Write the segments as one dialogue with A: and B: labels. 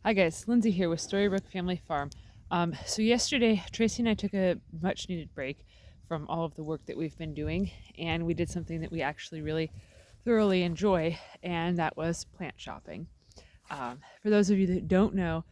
A: Hi guys, Lindsay here with Storybook Family Farm. So yesterday, Tracy and I took a much needed break from all of the work that we've been doing, and we did something that we actually really thoroughly enjoy, and that was plant shopping. For those of you that don't know,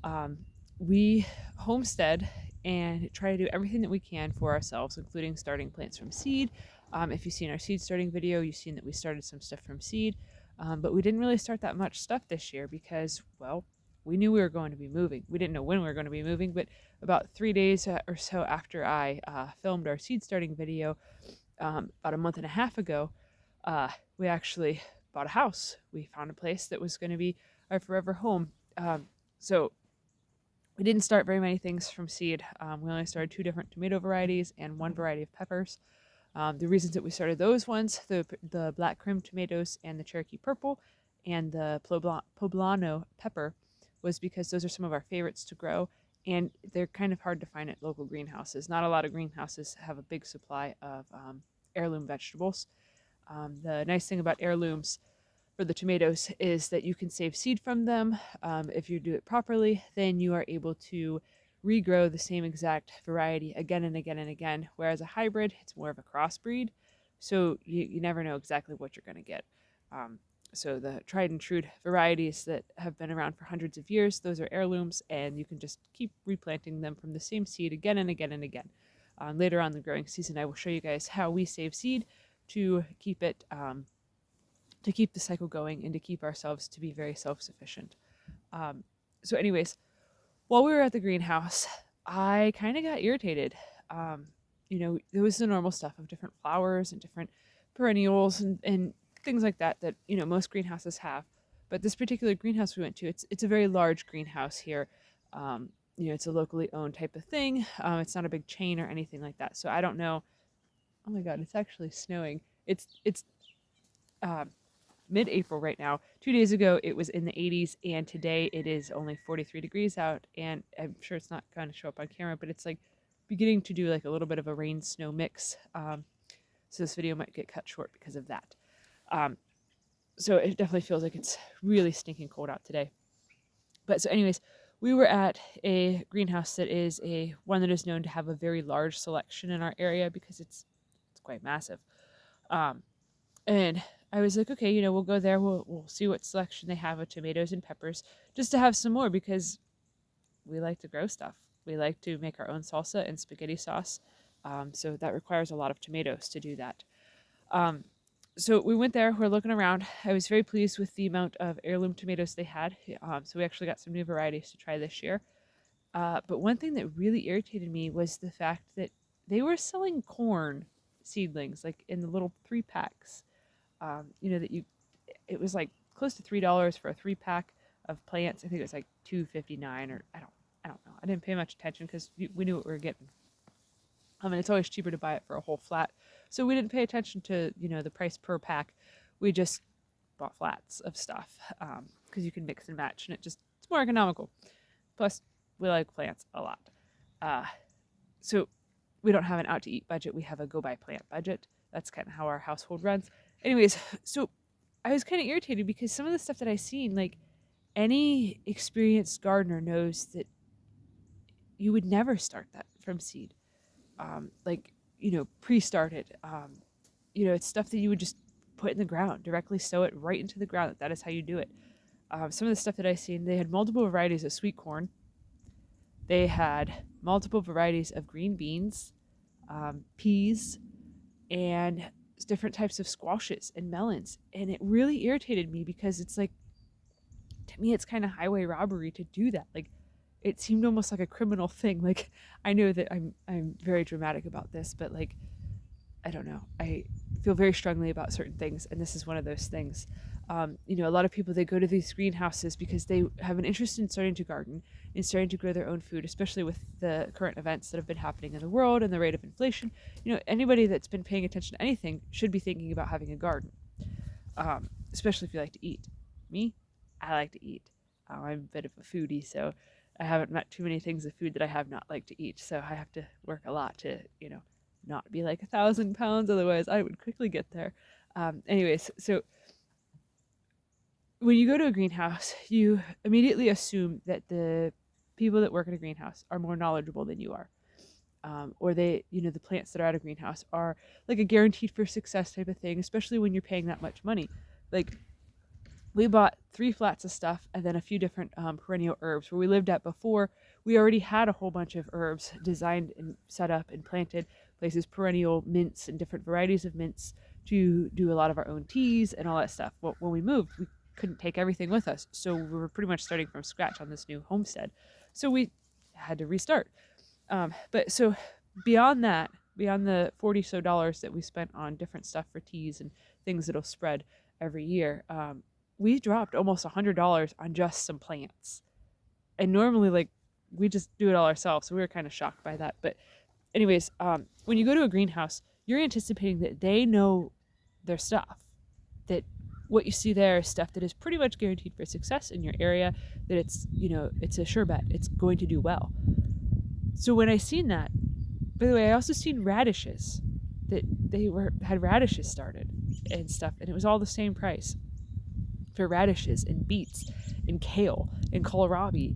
A: um, we homestead and try to do everything that we can for ourselves, including starting plants from seed. If you've seen our seed starting video, you've seen that we started some stuff from seed, but we didn't really start that much stuff this year because, well, we knew we were going to be moving. We didn't know when we were going to be moving, but about 3 days or so after I filmed our seed starting video, about a month and a half ago, we actually bought a house. We found a place that was going to be our forever home. So we didn't start very many things from seed. We only started two different tomato varieties and one variety of peppers. The reasons that we started those ones, the black cream tomatoes and the Cherokee purple and the poblano pepper, was because those are some of our favorites to grow, and they're kind of hard to find at local greenhouses. Not a lot of greenhouses have a big supply of heirloom vegetables. The nice thing about heirlooms for the tomatoes is that you can save seed from them. If you do it properly, then you are able to regrow the same exact variety again and again and again. Whereas a hybrid, it's more of a crossbreed. So you never know exactly what you're going to get. Um, so the tried and true varieties that have been around for hundreds of years, those are heirlooms, and you can just keep replanting them from the same seed again and again and again. Later on in the growing season, I will show you guys how we save seed to keep it to keep the cycle going and to keep ourselves to be very self-sufficient. Um, so, anyways, while we were at the greenhouse, I kind of got irritated. Um, there was the normal stuff of different flowers and different perennials and things like that that most greenhouses have. But this particular greenhouse we went to, it's a very large greenhouse here. It's a locally owned type of thing. It's not a big chain or anything like that. So I don't know. Oh my God, it's actually snowing. It's uh, mid-April right now. 2 days ago it was in the 80s, and today it is only 43 degrees out. And I'm sure it's not going to show up on camera, but it's like beginning to do like a little bit of a rain snow mix. So this video might get cut short because of that. Um, so it definitely feels like it's really stinking cold out today. But so, anyways, we were at a greenhouse that is a one that is known to have a very large selection in our area because it's quite massive. Um, And I was like, okay, we'll go there. We'll see what selection they have of tomatoes and peppers just to have some more because we like to grow stuff. We like to make our own salsa and spaghetti sauce. So that requires a lot of tomatoes to do that. Um, so we went there. We're looking around. I was very pleased with the amount of heirloom tomatoes they had. So we actually got some new varieties to try this year. But one thing that really irritated me was the fact that they were selling corn seedlings, like in the little 3 packs. That it was like close to $3 for a 3 pack of plants. I think it was like $2.59, or I don't know. I didn't pay much attention because we knew what we were getting. And it's always cheaper to buy it for a whole flat, so we didn't pay attention to the price per pack. We just bought flats of stuff because you can mix and match, and it's more economical. Plus, we like plants a lot. Uh, so we don't have an out to eat budget. We have a go buy plant budget. That's kind of how our household runs. Anyways, so I was kind of irritated because some of the stuff that I seen, like any experienced gardener knows that you would never start that from seed. Pre-started. It's stuff that you would just put in the ground, directly sow it right into the ground. That is how you do it. Some of the stuff that I seen, they had multiple varieties of sweet corn. They had multiple varieties of green beans, peas, and different types of squashes and melons. And it really irritated me because it's like, to me, it's kind of highway robbery to do that. Like, it seemed almost like a criminal thing. Like, I know that I'm very dramatic about this, but like, I don't know. I feel very strongly about certain things, and this is one of those things. A lot of people, they go to these greenhouses because they have an interest in starting to garden and starting to grow their own food, especially with the current events that have been happening in the world and the rate of inflation. Anybody that's been paying attention to anything should be thinking about having a garden, especially if you like to eat. Me, I like to eat. I'm a bit of a foodie, so I haven't met too many things of food that I have not liked to eat. So I have to work a lot to, not be like 1,000 pounds. Otherwise, I would quickly get there. Anyways, so when you go to a greenhouse, you immediately assume that the people that work in a greenhouse are more knowledgeable than you are. Or the plants that are at a greenhouse are like a guaranteed for success type of thing, especially when you're paying that much money. Like, we bought 3 flats of stuff and then a few different perennial herbs. Where we lived at before, we already had a whole bunch of herbs designed and set up and planted places, perennial mints and different varieties of mints to do a lot of our own teas and all that stuff. Well, when we moved, we couldn't take everything with us, so we were pretty much starting from scratch on this new homestead. So we had to restart. But so beyond that, beyond the $40 that we spent on different stuff for teas and things that'll spread every year, we dropped almost $100 on just some plants. And normally, like, we just do it all ourselves, so we were kind of shocked by that. But anyways, when you go to a greenhouse, you're anticipating that they know their stuff, that what you see there is stuff that is pretty much guaranteed for success in your area, that it's a sure bet, it's going to do well. So when I seen that, by the way, I also seen radishes, that they had radishes started and stuff, and it was all the same price for radishes and beets and kale and kohlrabi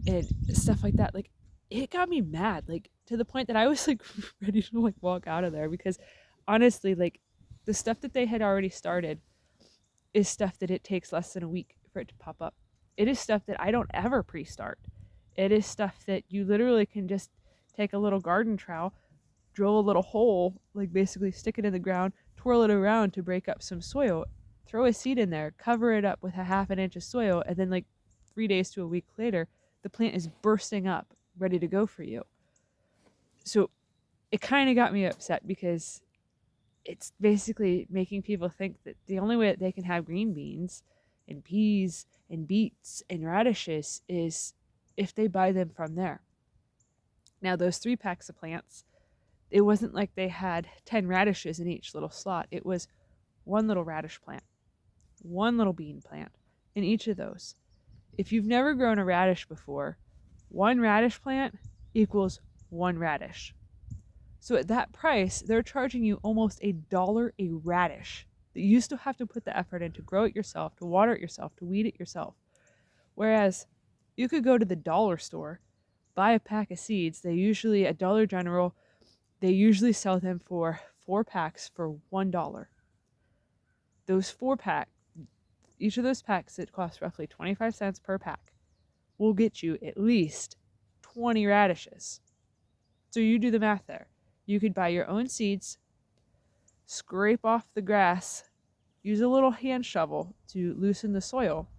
A: and stuff like that. Like, it got me mad, like, to the point that I was like ready to like walk out of there, because honestly, like, the stuff that they had already started is stuff that it takes less than a week for it to pop up. It is stuff that I don't ever pre-start. It is stuff that you literally can just take a little garden trowel, drill a little hole, like basically stick it in the ground, twirl it around to break up some soil, throw a seed in there, cover it up with a half an inch of soil, and then like 3 days to a week later, the plant is bursting up, ready to go for you. So it kind of got me upset, because it's basically making people think that the only way that they can have green beans and peas and beets and radishes is if they buy them from there. Now, those 3 packs of plants, it wasn't like they had 10 radishes in each little slot. It was one little radish plant, one little bean plant in each of those. If you've never grown a radish before, one radish plant equals one radish. So at that price, they're charging you almost $1 a radish that you still have to put the effort in to grow it yourself, to water it yourself, to weed it yourself. Whereas you could go to the dollar store, buy a pack of seeds. They usually, at Dollar General, they usually sell them for 4 packs for $1. Those 4 packs, each of those packs that cost roughly 25 cents per pack, will get you at least 20 radishes. So you do the math there. You could buy your own seeds, scrape off the grass, use a little hand shovel to loosen the soil,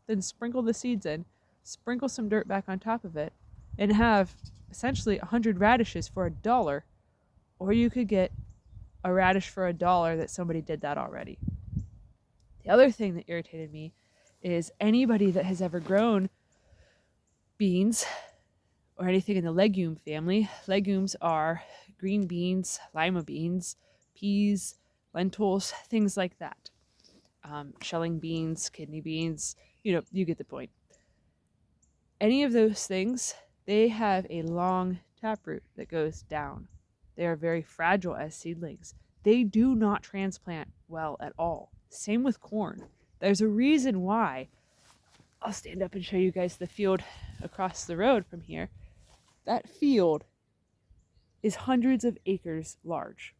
A: then sprinkle the seeds in, sprinkle some dirt back on top of it, and have essentially 100 radishes for $1. Or you could get a radish for $1 that somebody did that already. The other thing that irritated me is anybody that has ever grown beans or anything in the legume family. Legumes are green beans, lima beans, peas, lentils, things like that. Shelling beans, kidney beans, you get the point. Any of those things, they have a long taproot that goes down. They are very fragile as seedlings. They do not transplant well at all. Same with corn. There's a reason why. I'll stand up and show you guys the field across the road from here. That field is hundreds of acres large.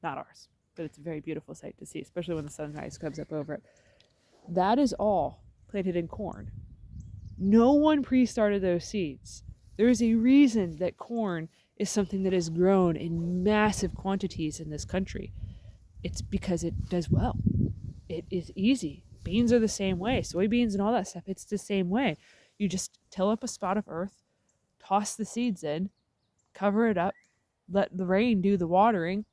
A: Not ours, but it's a very beautiful sight to see, especially when the sunrise comes up over it. That is all planted in corn. No one pre-started those seeds. There is a reason that corn is something that is grown in massive quantities in this country. It's because it does well. It is easy. Beans are the same way. Soybeans and all that stuff, it's the same way. You just till up a spot of earth, toss the seeds in, cover it up, let the rain do the watering,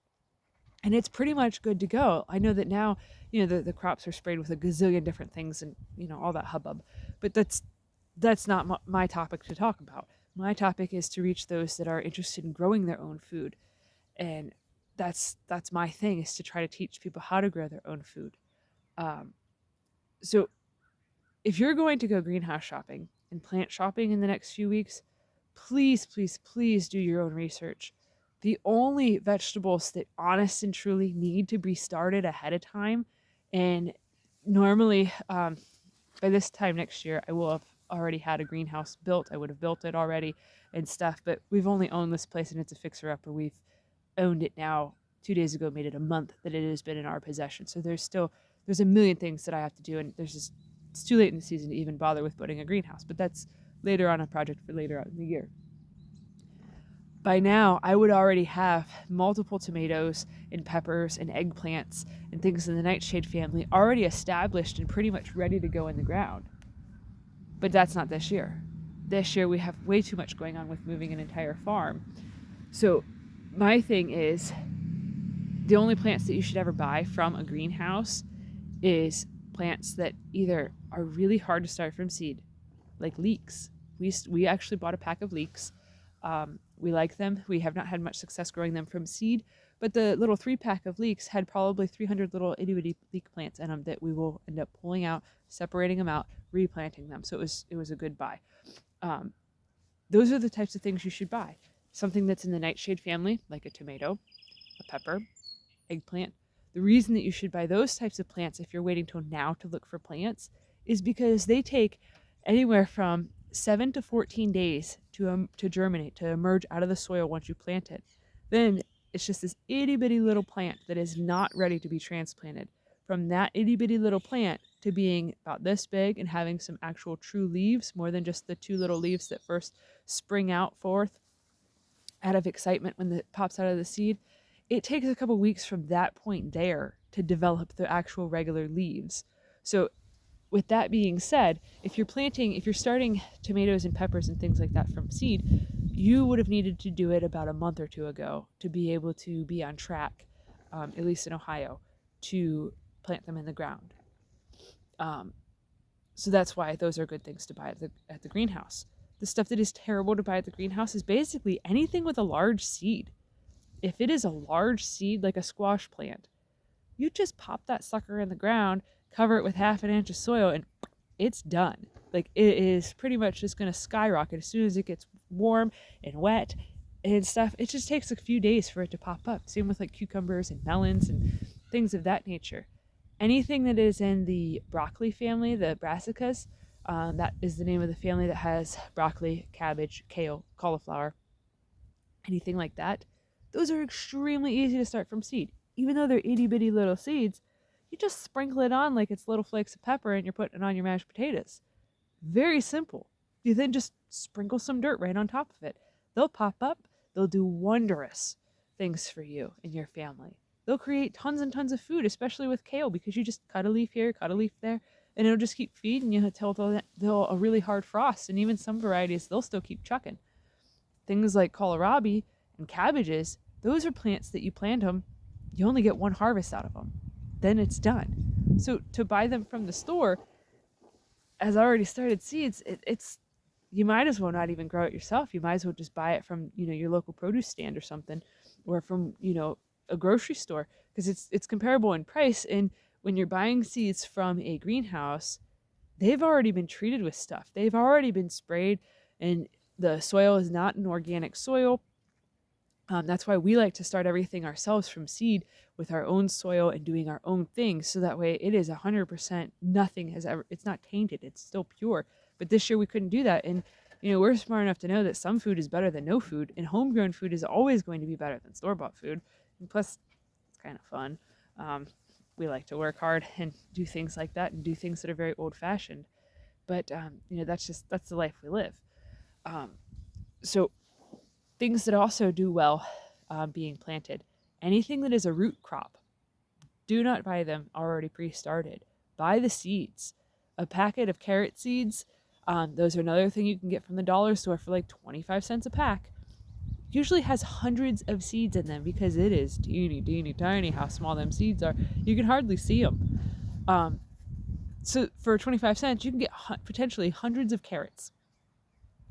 A: and it's pretty much good to go. I know that now, the crops are sprayed with a gazillion different things and, all that hubbub. But that's not my topic to talk about. My topic is to reach those that are interested in growing their own food. And that's my thing, is to try to teach people how to grow their own food. So if you're going to go greenhouse shopping and plant shopping in the next few weeks, please, please, please do your own research. The only vegetables that honest and truly need to be started ahead of time, and normally by this time next year, I will have already had a greenhouse built. I would have built it already and stuff, but we've only owned this place and it's a fixer-upper. We've owned it now 2 days ago, made it a month that it has been in our possession. So there's a million things that I have to do, and it's too late in the season to even bother with putting a greenhouse, but that's later on a project for later on in the year. By now, I would already have multiple tomatoes and peppers and eggplants and things in the nightshade family already established and pretty much ready to go in the ground. But that's not this year. This year, we have way too much going on with moving an entire farm. So my thing is, the only plants that you should ever buy from a greenhouse is plants that either are really hard to start from seed, like leeks. We actually bought a pack of leeks. We like them. We have not had much success growing them from seed, but the little 3-pack of leeks had probably 300 little itty-bitty leek plants in them that we will end up pulling out, separating them out, replanting them. So it was a good buy. Those are the types of things you should buy. Something that's in the nightshade family, like a tomato, a pepper, eggplant. The reason that you should buy those types of plants if you're waiting till now to look for plants is because they take anywhere from 7 to 14 days to germinate, to emerge out of the soil once you plant it. Then it's just this itty bitty little plant that is not ready to be transplanted. From that itty bitty little plant to being about this big and having some actual true leaves, more than just the 2 little leaves that first spring out forth out of excitement when it pops out of the seed, it takes a couple weeks from that point there to develop the actual regular leaves. So with that being said, if you're starting tomatoes and peppers and things like that from seed, you would have needed to do it about a month or 2 ago to be able to be on track, at least in Ohio, to plant them in the ground. So that's why those are good things to buy at the greenhouse. The stuff that is terrible to buy at the greenhouse is basically anything with a large seed. If it is a large seed, like a squash plant, you just pop that sucker in the ground, cover it with 1/2 inch of soil, and it's done. Like, it is pretty much just going to skyrocket as soon as it gets warm and wet and stuff. It just takes a few days for it to pop up. Same with like cucumbers and melons and things of that nature. Anything that is in the broccoli family, the brassicas, that is the name of the family that has broccoli, cabbage, kale, cauliflower, anything like that. Those are extremely easy to start from seed. Even though they're itty bitty little seeds, you just sprinkle it on like it's little flakes of pepper and you're putting it on your mashed potatoes. Very simple. You then just sprinkle some dirt right on top of it. They'll pop up. They'll do wondrous things for you and your family. They'll create tons and tons of food, especially with kale, because you just cut a leaf here, cut a leaf there, and it'll just keep feeding you until they'll a really hard frost. And even some varieties, they'll still keep chucking. Things like kohlrabi and cabbages, those are plants that you plant them, you only get one harvest out of them. Then it's done. So to buy them from the store, as already started seeds, it's you might as well not even grow it yourself. You might as well just buy it from, your local produce stand or something, or from, a grocery store, because it's comparable in price. And when you're buying seeds from a greenhouse, they've already been treated with stuff. They've already been sprayed, and the soil is not an organic soil. That's why we like to start everything ourselves from seed with our own soil and doing our own things. So that way it is 100%, it's not tainted. It's still pure. But this year we couldn't do that. And, we're smart enough to know that some food is better than no food, and homegrown food is always going to be better than store-bought food. And plus, it's kind of fun. We like to work hard and do things like that and do things that are very old-fashioned. But, that's the life we live. So things that also do well being planted. Anything that is a root crop, do not buy them already pre-started. Buy the seeds. A packet of carrot seeds, those are another thing you can get from the dollar store for like 25 cents a pack. Usually has hundreds of seeds in them because it is teeny tiny how small them seeds are. You can hardly see them. So for 25 cents, you can get potentially hundreds of carrots.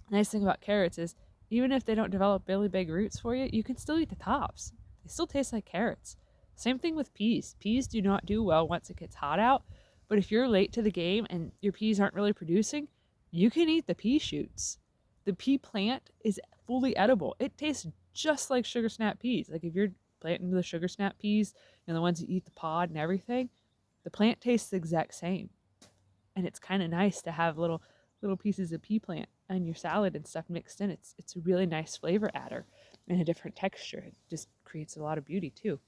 A: The nice thing about carrots is, even if they don't develop really big roots for you, you can still eat the tops. They still taste like carrots. Same thing with peas. Peas do not do well once it gets hot out, but if you're late to the game and your peas aren't really producing, you can eat the pea shoots. The pea plant is fully edible. It tastes just like sugar snap peas. Like if you're planting the sugar snap peas, the ones that eat the pod and everything, the plant tastes the exact same. And it's kind of nice to have little pieces of pea plant on your salad and stuff mixed in. It's a really nice flavor adder and a different texture. It just creates a lot of beauty too.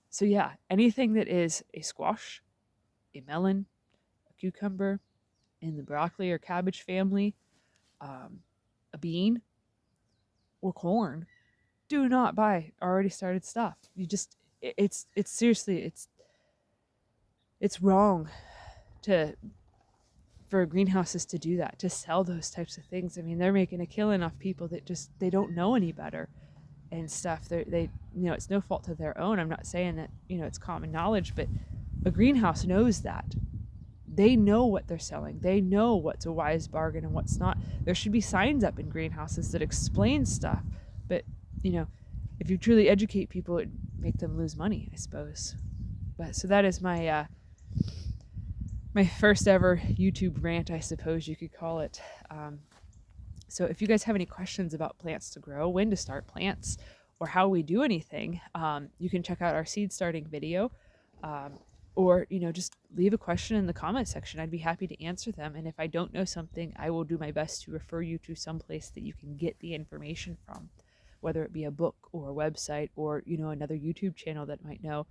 A: So yeah, anything that is a squash, a melon, a cucumber, in the broccoli or cabbage family, a bean, or corn, do not buy already started stuff. You just it's seriously it's wrong to for greenhouses to do that, to sell those types of things. I mean, they're making a killing off people that just they don't know any better and stuff. They it's no fault of their own. I'm not saying that it's common knowledge, but a greenhouse knows that. They know what they're selling. They know what's a wise bargain and what's not. There should be signs up in greenhouses that explain stuff. But, if you truly educate people, it make them lose money, I suppose. But so that is my my first ever YouTube rant, I suppose you could call it. So if you guys have any questions about plants to grow, when to start plants, or how we do anything, you can check out our seed starting video. Or just leave a question in the comment section. I'd be happy to answer them, and if I don't know something, I will do my best to refer you to some place that you can get the information from, whether it be a book or a website or another YouTube channel that might know.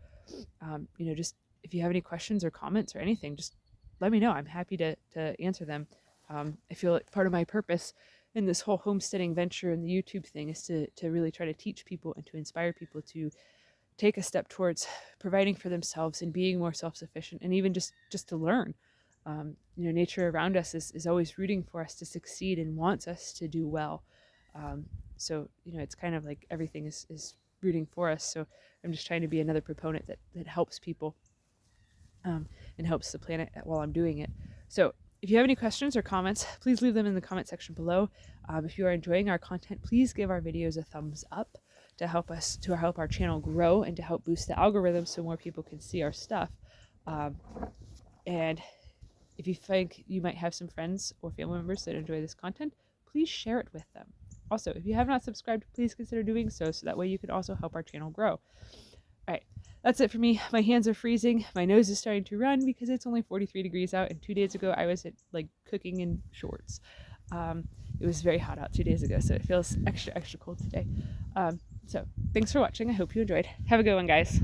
A: Just if you have any questions or comments or anything, just let me know. I'm happy to answer them. I feel like part of my purpose in this whole homesteading venture and the YouTube thing is to really try to teach people and to inspire people to take a step towards providing for themselves and being more self-sufficient, and even just to learn. Nature around us is always rooting for us to succeed and wants us to do well. So it's kind of like everything is rooting for us. So I'm just trying to be another proponent that helps people and helps the planet while I'm doing it. So if you have any questions or comments, please leave them in the comment section below. If you are enjoying our content, please give our videos a thumbs up to help our channel grow and to help boost the algorithm so more people can see our stuff. And if you think you might have some friends or family members that enjoy this content, please share it with them. Also, if you have not subscribed, please consider doing so that way you can also help our channel grow. All right, that's it for me. My hands are freezing. My nose is starting to run because it's only 43 degrees out, and 2 days ago I was cooking in shorts. It was very hot out 2 days ago, so it feels extra cold today. So thanks for watching. I hope you enjoyed. Have a good one, guys.